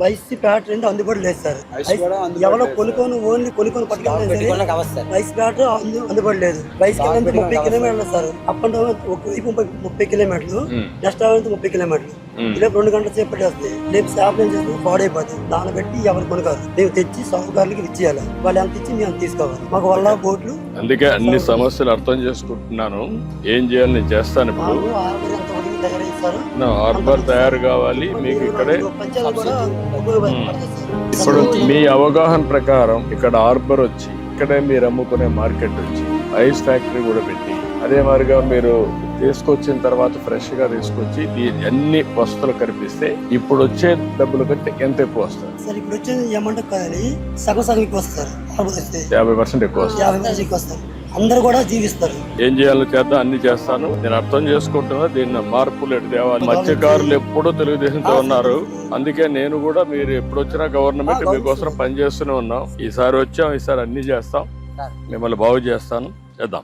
YC Pat రెండు అందుబాటులో లేదు సార్. ఎవరో కొనుక్కొని ఓన్లీ కొనుక్కొని పట్టుకెళ్ళి వైసీ ప్యాట్ అందుబాటులో లేదు. వైసీ 30 కిలోమీటర్లు సార్. అప్ అండ్ డౌన్ ఒకవైపు 30 కిలోమీటర్లు, నెక్స్ట్ అవైపు 30 కిలోమీటర్లు. ఇలా 2 గంటల సేపు పట్టేస్తే రేపు షాప్ నుంచి పాడైపోతుంది. దాన్ని బట్టి ఎవరు కొనుకారు, మేము తెచ్చి సాగుకారులకి ఇచ్చేయాలి. వాళ్ళు ఎంత ఇచ్చి మేము తీసుకోవాలి. మాకు వల్ల బోట్లు. అందుకే అన్ని సమస్యలు అర్థం చేసుకుంటున్నాను. ఏం చేయాలి నేను చేస్తాను. ఇప్పుడు హార్బర్ తయారు కావాలి మీకు ఇక్కడే. ఇప్పుడు మీ అవగాహన ప్రకారం ఇక్కడ హార్బర్ వచ్చి ఇక్కడే మీరు అమ్ముకునే మార్కెట్ వచ్చి ఐస్ ఫ్యాక్టరీ కూడా పెట్టి అదే మాదిరిగా మీరు తీసుకొచ్చిన తర్వాత ఫ్రెష్ గా తీసుకొచ్చి అన్ని వస్తువులు కనిపిస్తే ఇప్పుడు వచ్చే డబ్బులు కంటే ఎంత ఎక్కువ వస్తుంది సార్? ఇప్పుడు వచ్చేది ఏమంటే సగం ఎక్కువ వస్తారు. 50% ఎక్కువ వస్తుంది. 50% ఎక్కువ వస్తారు. అందరు కూడా జీవిస్తారు. ఏం చేయాలో చేద్దాం, అన్ని చేస్తాను. నేను అర్థం చేసుకుంటున్నా. దీన్ని మార్పులు ఎటు తేవాలి. మత్స్యకారులు ఎప్పుడూ తెలుగుదేశంతో ఉన్నారు. అందుకే నేను కూడా మీరు ఎప్పుడు వచ్చినా గవర్నమెంట్ మీకోసం పనిచేస్తూనే ఉన్నాం. ఈసారి వచ్చాం, ఈసారి అన్ని చేస్తాం. మిమ్మల్ని బాగు చేస్తాను. చేద్దాం.